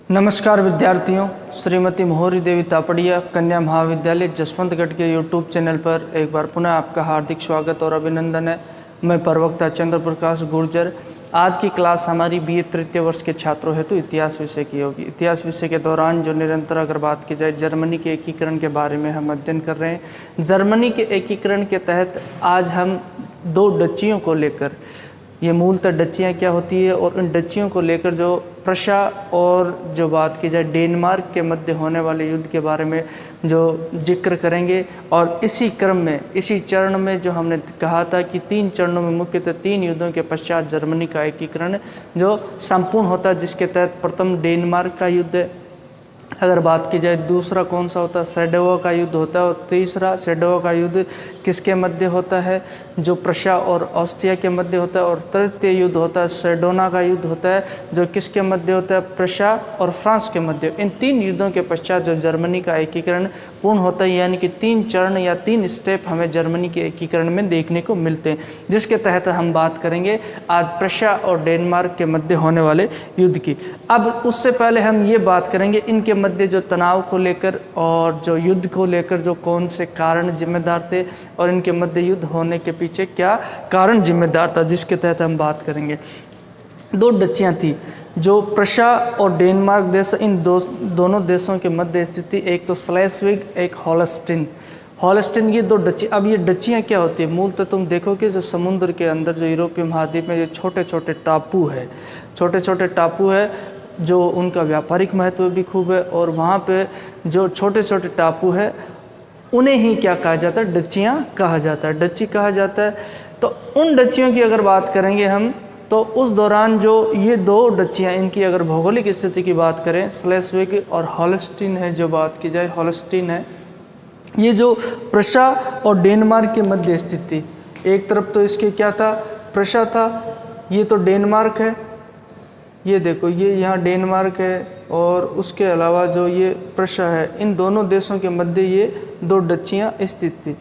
नमस्कार विद्यार्थियों, श्रीमती मोहरी देवी तापड़िया कन्या महाविद्यालय जसवंतगढ़ के यूट्यूब चैनल पर एक बार पुनः आपका हार्दिक स्वागत और अभिनंदन है। मैं प्रवक्ता चंद्र प्रकाश गुर्जर। आज की क्लास हमारी बीए तृतीय वर्ष के छात्रों हेतु इतिहास विषय की होगी। इतिहास विषय के दौरान जो निरंतर अगर बात की जाए जर्मनी के एकीकरण के बारे में हम अध्ययन कर रहे हैं। जर्मनी के एकीकरण के तहत आज हम दो डचियों को लेकर, ये मूलतः डचियाँ क्या होती है और उन डचियों को लेकर जो प्रशा और जो बात की जाए डेनमार्क के मध्य होने वाले युद्ध के बारे में जो जिक्र करेंगे। और इसी क्रम में, इसी चरण में जो हमने कहा था कि 3 चरणों में मुख्यतः 3 युद्धों के पश्चात जर्मनी का एकीकरण जो संपूर्ण होता है, जिसके तहत प्रथम डेनमार्क का युद्ध है। अगर बात की जाए दूसरा कौन सा होता है, सेडोवा का युद्ध होता है। और तीसरा सेडोवा का युद्ध किसके मध्य होता है, जो प्रशा और ऑस्ट्रिया के मध्य होता है। और तृतीय युद्ध होता है सेडोना का युद्ध होता है, जो किसके मध्य होता है, प्रशा और फ्रांस के मध्य। इन 3 युद्धों के पश्चात जो जर्मनी का एकीकरण पूर्ण होता है, यानी कि 3 चरण या 3 स्टेप हमें जर्मनी के एकीकरण में देखने को मिलते हैं, जिसके तहत हम बात करेंगे आज प्रशा और डेनमार्क के मध्य होने वाले युद्ध की। अब उससे पहले हम ये बात करेंगे इनके मध्य जो तनाव को लेकर और जो युद्ध को लेकर जो कौन से कारण जिम्मेदार थे और इनके मध्य युद्ध होने के पीछे क्या कारण जिम्मेदार था, जिसके तहत हम बात करेंगे। 2 डचियाँ थी जो प्रशा और डेनमार्क देश, इन दोनों देशों के मध्य स्थिति, एक तो स्लेस्विग, एक हॉलस्टीन, ये 2 डची। अब ये डचियाँ क्या होती है, मूलतः तुम देखोगे जो समुद्र के अंदर जो यूरोपीय महाद्वीप में जो छोटे छोटे टापू है, जो उनका व्यापारिक महत्व भी खूब है। और वहाँ पे जो छोटे छोटे टापू है उन्हें ही क्या कहा जाता है, डचियाँ कहा जाता है, डची कहा जाता है। तो उन डचियों की अगर बात करेंगे हम, तो उस दौरान जो ये 2 डचियाँ, इनकी अगर भौगोलिक स्थिति की बात करें, स्लेस्विग और हॉलस्टीन है, जो बात की जाए हॉलस्टीन है, ये जो प्रशा और डेनमार्क के मध्य स्थित थी। एक तरफ तो इसके क्या था, प्रशा था, ये तो डेनमार्क है, ये देखो ये यहाँ डेनमार्क है, और उसके अलावा जो ये प्रशा है, इन दोनों देशों के मध्य ये 2 डचियाँ स्थित थी।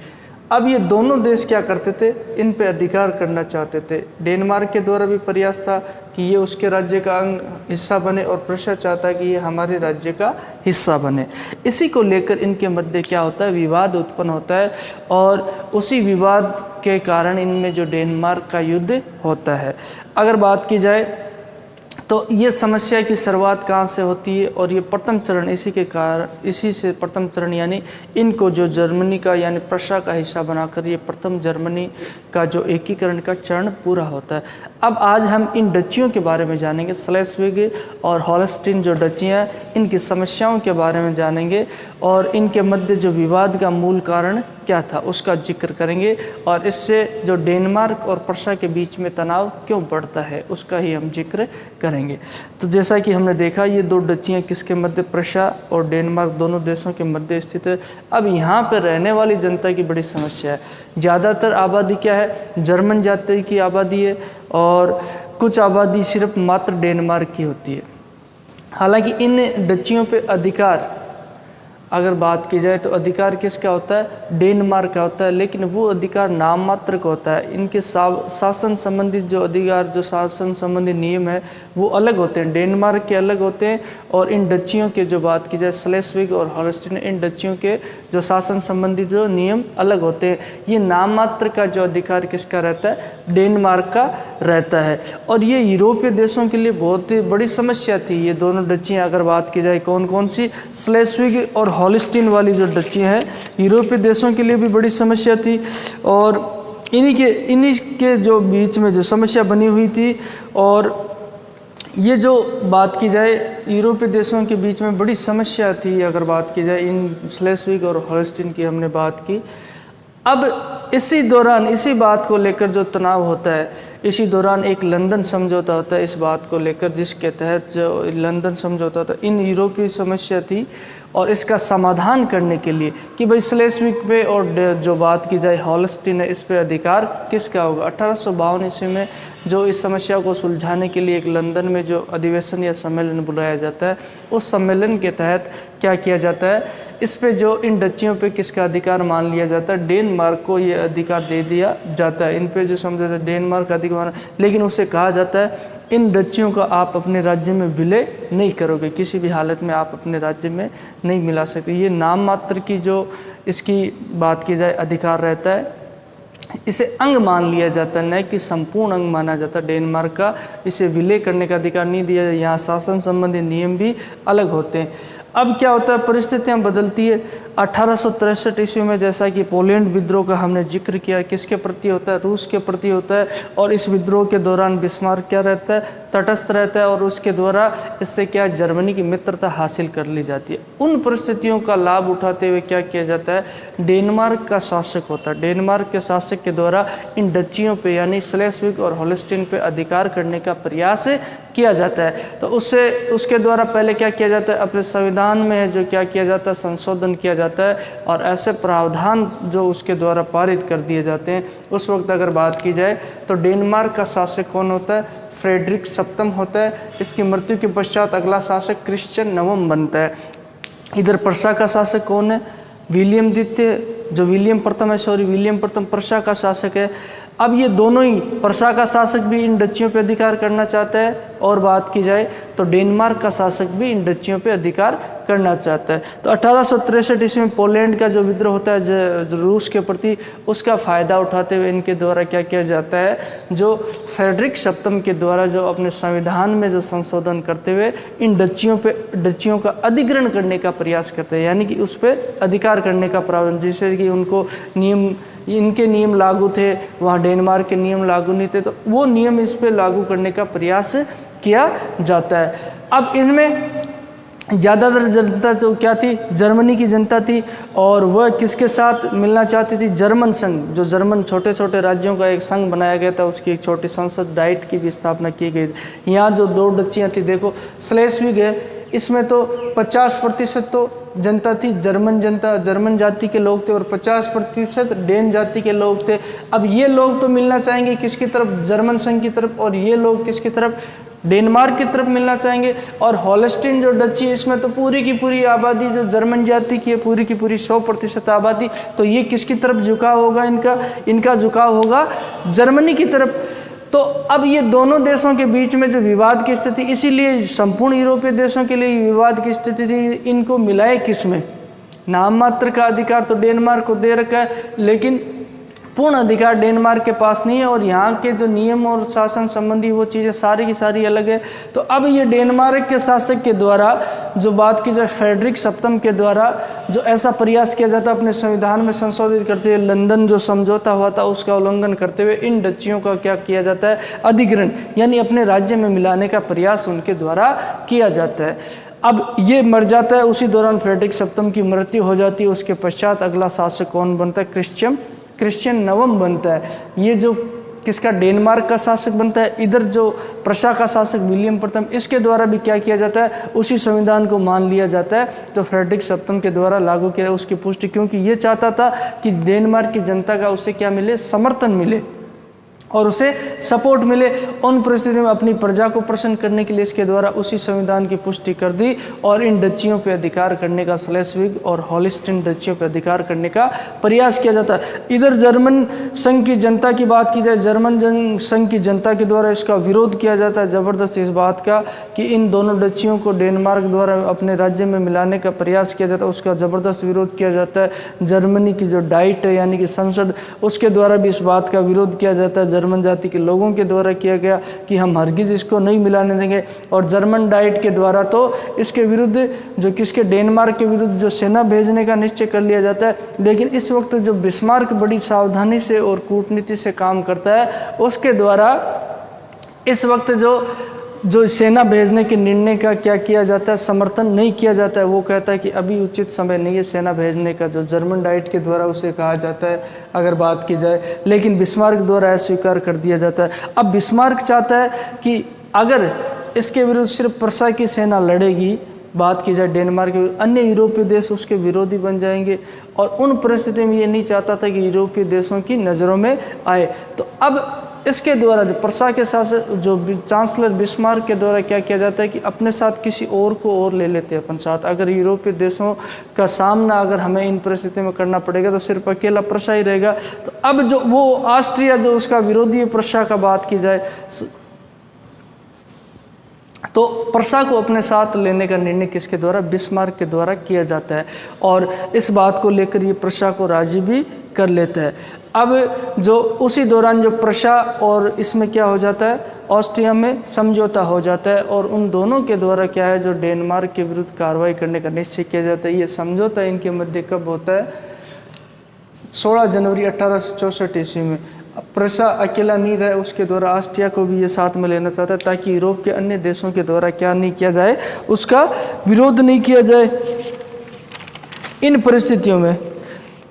अब ये दोनों देश क्या करते थे, इन पे अधिकार करना चाहते थे। डेनमार्क के द्वारा भी प्रयास था कि ये उसके राज्य का अंग हिस्सा बने, और प्रशा चाहता है कि ये हमारे राज्य का हिस्सा बने। इसी को लेकर इनके मध्य क्या होता है, विवाद उत्पन्न होता है, और उसी विवाद के कारण इनमें जो डेनमार्क का युद्ध होता है। अगर बात की जाए तो ये समस्या की शुरुआत कहाँ से होती है, और ये प्रथम चरण इसी के कारण, इसी से प्रथम चरण यानी इनको जो जर्मनी का यानी प्रशा का हिस्सा बनाकर ये प्रथम जर्मनी का जो एकीकरण का चरण पूरा होता है। अब आज हम इन डचियों के बारे में जानेंगे, स्लेस्विग और हॉलस्टीन जो डचियाँ, इनकी समस्याओं के बारे में जानेंगे, और इनके मध्य जो विवाद का मूल कारण क्या था उसका जिक्र करेंगे, और इससे जो डेनमार्क और प्रशा के बीच में तनाव क्यों बढ़ता है उसका ही हम जिक्र करेंगे। तो जैसा कि हमने देखा, ये 2 डचियाँ किसके मध्य, प्रशा और डेनमार्क दोनों देशों के मध्य स्थित है। अब यहाँ पर रहने वाली जनता की बड़ी समस्या है। ज़्यादातर आबादी क्या है, जर्मन जाति की आबादी है, और कुछ आबादी सिर्फ मात्र डेनमार्क की होती है। हालांकि इन डचियों पे अधिकार अगर बात की जाए तो अधिकार किसका होता है, डेनमार्क का होता है, लेकिन वो अधिकार नाम मात्र का होता है। इनके शासन संबंधित जो अधिकार, जो शासन संबंधी नियम है वो अलग होते हैं, डेनमार्क के अलग होते हैं। और इन डचियों के जो बात की जाए, स्लेस्विग और हॉलस्टीन, इन डचियों के जो शासन संबंधी जो नियम अलग होते हैं। ये नाम मात्र का जो अधिकार किसका रहता है, डेनमार्क का रहता है। और ये यूरोपीय देशों के लिए बहुत ही बड़ी समस्या थी। ये दोनों डचियाँ अगर बात की जाए कौन कौन सी, स्लेस्विग और हॉलस्टीन वाली जो डचियाँ हैं, यूरोपीय देशों के लिए भी बड़ी समस्या थी। और इन्हीं के जो बीच में जो समस्या बनी हुई थी, और ये जो बात की जाए यूरोपीय देशों के बीच में बड़ी समस्या थी। अगर बात की जाए इन स्लेस्विग और हॉलस्टीन की हमने बात की। अब इसी दौरान, इसी बात को लेकर जो तनाव होता है, इसी दौरान एक लंदन समझौता होता है इस बात को लेकर, जिसके तहत जो लंदन समझौता होता है, इन यूरोपीय समस्या थी, और इसका समाधान करने के लिए कि भाई स्लेस्विग पे और जो बात की जाए हॉलस्टीन है, इस पे अधिकार किसका होगा। 1852 ईस्वी में जो इस समस्या को सुलझाने के लिए एक लंदन में जो अधिवेशन या सम्मेलन बुलाया जाता है, उस सम्मेलन के तहत क्या किया जाता है, इस पे जो इन डचियों पे किसका अधिकार मान लिया जाता है, डेनमार्क को ये अधिकार दे दिया जाता है। इन पे जो समझौता डेनमार्क अधिकार, लेकिन उसे कहा जाता है इन डचियों का आप अपने राज्य में विलय नहीं करोगे, किसी भी हालत में आप अपने राज्य में नहीं मिला सकते। ये नाम मात्र की जो इसकी बात की जाए अधिकार रहता है, इसे अंग मान लिया जाता है, न कि संपूर्ण अंग माना जाता है। डेनमार्क का इसे विलय करने का अधिकार नहीं दिया जाता। यहाँ शासन संबंधी नियम भी अलग होते हैं। अब क्या होता है, परिस्थितियाँ बदलती है। 1863 ईस्वी में जैसा कि पोलैंड विद्रोह का हमने जिक्र किया, किसके प्रति होता है, रूस के प्रति होता है। और इस विद्रोह के दौरान बिस्मार्क क्या रहता है, तटस्थ रहता है और उसके द्वारा इससे क्या जर्मनी की मित्रता हासिल कर ली जाती है। उन परिस्थितियों का लाभ उठाते हुए क्या किया जाता है, डेनमार्क का शासक होता है, डेनमार्क के शासक के द्वारा इन डचियों पे यानी स्लेस्विग और होल्स्टीन पे अधिकार करने का प्रयास किया जाता है। तो उसके द्वारा पहले क्या किया जाता है, अपने संविधान में है जो क्या किया जाता है, संशोधन किया जाता है और ऐसे प्रावधान जो उसके द्वारा पारित कर दिए जाते हैं। उस वक्त अगर बात की जाए तो डेनमार्क का शासक कौन होता है, फ्रेडरिक सप्तम होता है। इसकी मृत्यु के पश्चात अगला शासक क्रिश्चियन नवम बनता है। इधर प्रशा का शासक कौन है, विलियम प्रथम प्रशा का शासक है। अब ये दोनों ही, प्रशा का शासक भी इन डचियों पे अधिकार करना चाहता है और बात की जाए तो डेनमार्क का शासक भी इन डचियों पे अधिकार करना चाहता है। तो 1863 ईस्वी में पोलैंड का जो विद्रोह होता है रूस के प्रति, उसका फ़ायदा उठाते हुए इनके द्वारा क्या किया जाता है, जो फ्रेडरिक सप्तम के द्वारा जो अपने संविधान में जो संशोधन करते हुए इन डचियों का अधिग्रहण करने का प्रयास करते हैं, यानी कि उस पर अधिकार करने का प्रावधान, जिससे कि उनको इनके नियम लागू थे, वहाँ डेनमार्क के नियम लागू नहीं थे, तो वो नियम इस पे लागू करने का प्रयास किया जाता है। अब इनमें ज़्यादातर जनता जो क्या थी, जर्मनी की जनता थी और वह किसके साथ मिलना चाहती थी, जर्मन संघ, जो जर्मन छोटे छोटे राज्यों का एक संघ बनाया गया था, उसकी एक छोटी संसद डाइट की भी स्थापना की गई। यहाँ जो 2 डचियाँ थी, देखो स्लेस्विग है, इसमें तो 50% तो जनता थी जर्मन जाति के लोग थे और 50% डेन जाति के लोग थे। अब ये लोग तो मिलना चाहेंगे किसकी तरफ, जर्मन संघ की तरफ, और ये लोग किसकी तरफ, डेनमार्क की तरफ मिलना चाहेंगे। और होल्स्टीन जो डची है, इसमें तो पूरी की पूरी आबादी जो जर्मन जाति की है, पूरी की पूरी 100% आबादी, तो ये किसकी तरफ झुकाव होगा, इनका झुकाव होगा जर्मनी की तरफ। तो अब ये दोनों देशों के बीच में जो विवाद की स्थिति, इसीलिए संपूर्ण यूरोपीय देशों के लिए विवाद की स्थिति थी, इनको मिलाए किस में, नाम मात्र का अधिकार तो डेनमार्क को दे रखा है, लेकिन पूर्ण अधिकार डेनमार्क के पास नहीं है और यहाँ के जो नियम और शासन संबंधी वो चीज़ें सारी की सारी अलग है। तो अब ये डेनमार्क के शासक के द्वारा जो बात की जाए, फ्रेडरिक सप्तम के द्वारा जो ऐसा प्रयास किया जाता अपने संविधान में संशोधित करते हुए, लंदन जो समझौता हुआ था उसका उल्लंघन करते हुए इन डचियों का क्या किया जाता है, अधिग्रहण यानी अपने राज्य में मिलाने का प्रयास उनके द्वारा किया जाता है। अब ये मर जाता है, उसी दौरान फ्रेडरिक सप्तम की मृत्यु हो जाती है। उसके पश्चात अगला शासक कौन बनता है, क्रिश्चियन नवम बनता है। ये जो किसका, डेनमार्क का शासक बनता है। इधर जो प्रशा का शासक विलियम प्रथम, इसके द्वारा भी क्या किया जाता है, उसी संविधान को मान लिया जाता है तो फ्रेडरिक सप्तम के द्वारा लागू किया, उसकी पुष्टि, क्योंकि ये चाहता था कि डेनमार्क की जनता का उससे क्या मिले, समर्थन मिले और उसे सपोर्ट मिले। उन परिस्थितियों में अपनी प्रजा को प्रसन्न करने के लिए इसके द्वारा उसी संविधान की पुष्टि कर दी और इन डचियों पे अधिकार करने का, स्लेस्विग और होल्स्टीन डचियों पे अधिकार करने का प्रयास किया जाता है। इधर जर्मन संघ की जनता की बात की जाए, जर्मन संघ की जनता के द्वारा इसका विरोध किया जाता है ज़बरदस्त, इस बात का कि इन दोनों डचियों को डेनमार्क द्वारा अपने राज्य में मिलाने का प्रयास किया जाता है, उसका ज़बरदस्त विरोध किया जाता है। जर्मनी की जो डाइट है यानी कि संसद, उसके द्वारा भी इस बात का विरोध किया जाता है, जर्मन जाति के लोगों के द्वारा किया गया कि हम हरगिज इसको नहीं मिलाने देंगे। और जर्मन डाइट के द्वारा तो इसके विरुद्ध जो किसके, डेनमार्क के विरुद्ध जो सेना भेजने का निश्चय कर लिया जाता है। लेकिन इस वक्त जो बिस्मार्क बड़ी सावधानी से और कूटनीति से काम करता है, उसके द्वारा इस वक्त जो सेना भेजने के निर्णय का क्या किया जाता है, समर्थन नहीं किया जाता है। वो कहता है कि अभी उचित समय नहीं है सेना भेजने का, जो जर्मन डाइट के द्वारा उसे कहा जाता है अगर बात की जाए। लेकिन बिस्मार्क द्वारा अस्वीकार कर दिया जाता है। अब बिस्मार्क चाहता है कि अगर इसके विरुद्ध सिर्फ प्रशा की सेना लड़ेगी, बात की जाए डेनमार्क के, अन्य यूरोपीय देश उसके विरोधी बन जाएंगे और उन परिस्थितियों में ये नहीं चाहता था कि यूरोपीय देशों की नज़रों में आए। तो अब इसके द्वारा जो प्रशा के साथ जो चांसलर बिस्मार्क के द्वारा क्या किया जाता है कि अपने साथ किसी और को और ले लेते हैं अपन साथ। अगर यूरोपीय देशों का सामना अगर हमें इन परिस्थितियों में करना पड़ेगा तो सिर्फ अकेला प्रशा ही रहेगा। तो अब जो वो ऑस्ट्रिया जो उसका विरोधी प्रशा का बात की जाए, तो प्रशा को अपने साथ लेने का निर्णय किसके द्वारा? बिस्मार्क के द्वारा किया जाता है और इस बात को लेकर ये प्रशा को राजी भी कर लेता है। अब जो उसी दौरान जो प्रशा और इसमें क्या हो जाता है, ऑस्ट्रिया में समझौता हो जाता है और उन दोनों के द्वारा क्या है, जो डेनमार्क के विरुद्ध कार्रवाई करने का निश्चय किया जाता है। ये समझौता इनके मध्य कब होता है? 16 जनवरी 1864 ईस्वी में। प्रशा अकेला नहीं रहे, उसके द्वारा ऑस्ट्रिया को भी ये साथ में लेना चाहता है ताकि यूरोप के अन्य देशों के द्वारा क्या नहीं किया जाए, उसका विरोध नहीं किया जाए इन परिस्थितियों में,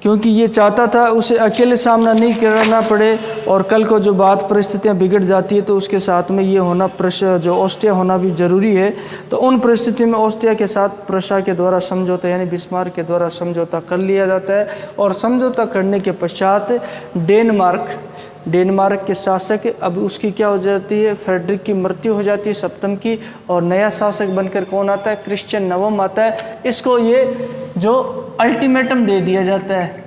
क्योंकि ये चाहता था उसे अकेले सामना नहीं करना पड़े और कल को जो बात परिस्थितियां बिगड़ जाती है तो उसके साथ में ये होना प्रशा जो ऑस्ट्रिया होना भी जरूरी है। तो उन परिस्थितियों में ऑस्ट्रिया के साथ प्रशा के द्वारा समझौता यानी बिस्मार्क के द्वारा समझौता कर लिया जाता है और समझौता करने के पश्चात डेनमार्क के शासक, अब उसकी क्या हो जाती है, फ्रेडरिक की मृत्यु हो जाती है सप्तम की, और नया शासक बनकर कौन आता है? क्रिश्चियन नवम आता है। इसको ये जो अल्टीमेटम दे दिया जाता है,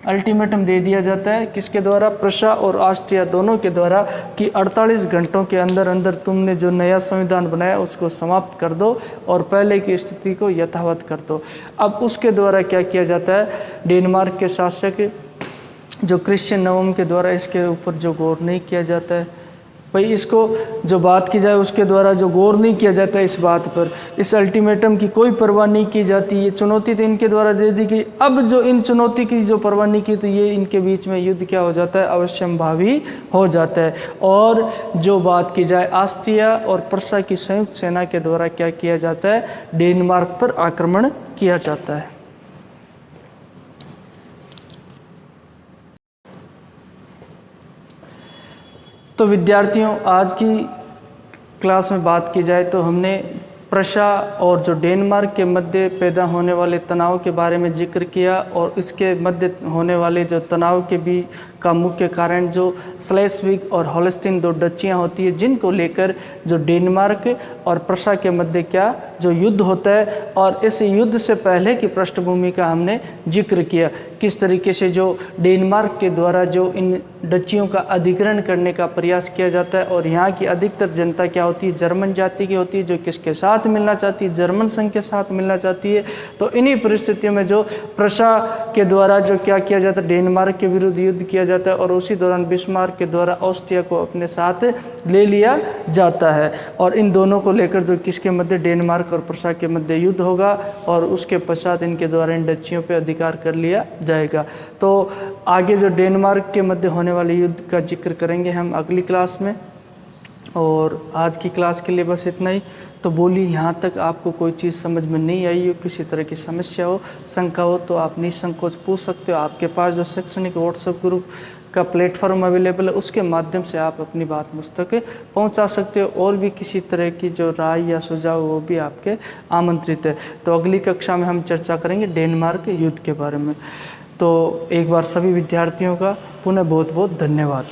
अल्टीमेटम दे दिया जाता है किसके द्वारा? प्रशा और ऑस्ट्रिया दोनों के द्वारा कि 48 घंटों के अंदर अंदर तुमने जो नया संविधान बनाया उसको समाप्त कर दो और पहले की स्थिति को यथावत कर दो। अब उसके द्वारा क्या किया जाता है? डेनमार्क के शासक जो क्रिश्चियन नवम के द्वारा इसके ऊपर जो गौर नहीं किया जाता है, भाई इसको जो बात की जाए उसके द्वारा जो गौर नहीं किया जाता है इस बात पर, इस अल्टीमेटम की कोई परवाह नहीं की जाती। ये चुनौती तो इनके द्वारा दे दी गई। अब जो इन चुनौती की जो परवाह नहीं की तो ये इनके बीच में युद्ध क्या हो जाता है? अवश्यंभावी हो जाता है। और जो बात की जाए ऑस्ट्रिया और प्रशा की संयुक्त सेना के द्वारा क्या किया जाता है? डेनमार्क पर आक्रमण किया जाता है। तो विद्यार्थियों, आज की क्लास में बात की जाए तो हमने प्रशा और जो डेनमार्क के मध्य पैदा होने वाले तनाव के बारे में जिक्र किया और इसके मध्य होने वाले जो तनाव के भी का मुख्य कारण जो स्लेस्विग और होल्स्टीन दो डचियाँ होती है, जिनको लेकर जो डेनमार्क और प्रशा के मध्य क्या जो युद्ध होता है, और इस युद्ध से पहले की पृष्ठभूमि का हमने जिक्र किया, किस तरीके से जो डेनमार्क के द्वारा जो इन डचियों का अधिग्रहण करने का प्रयास किया जाता है और यहाँ की अधिकतर जनता क्या होती है? जर्मन जाति की होती है, जो किसके साथ मिलना चाहती है? जर्मन संघ के साथ मिलना चाहती है। तो इन्हीं परिस्थितियों में जो प्रशा के द्वारा जो क्या किया जाता है? डेनमार्क के विरुद्ध युद्ध किया जाता है और उसी दौरान बिस्मार्क के द्वारा ऑस्ट्रिया को अपने साथ ले लिया जाता है और इन दोनों को लेकर जो किसके मध्य? डेनमार्क और प्रशा के मध्य युद्ध होगा और उसके पश्चात इनके द्वारा इन डचियों पर अधिकार कर लिया जाएगा। तो आगे जो डेनमार्क के मध्य होने वाले युद्ध का जिक्र करेंगे हम अगली क्लास में। और आज की क्लास के लिए बस इतना ही। तो बोली यहाँ तक आपको कोई चीज़ समझ में नहीं आई हो, किसी तरह की समस्या हो, शंका हो, तो आप निसंकोच पूछ सकते हो। आपके पास जो शैक्षणिक व्हाट्सएप ग्रुप का प्लेटफॉर्म अवेलेबल है उसके माध्यम से आप अपनी बात मुझ तक पहुँचा सकते हो। और भी किसी तरह की जो राय या सुझाव वो भी आपके आमंत्रित है। तो अगली कक्षा में हम चर्चा करेंगे डेनमार्क युद्ध के बारे में। तो एक बार सभी विद्यार्थियों का पुनः बहुत बहुत धन्यवाद।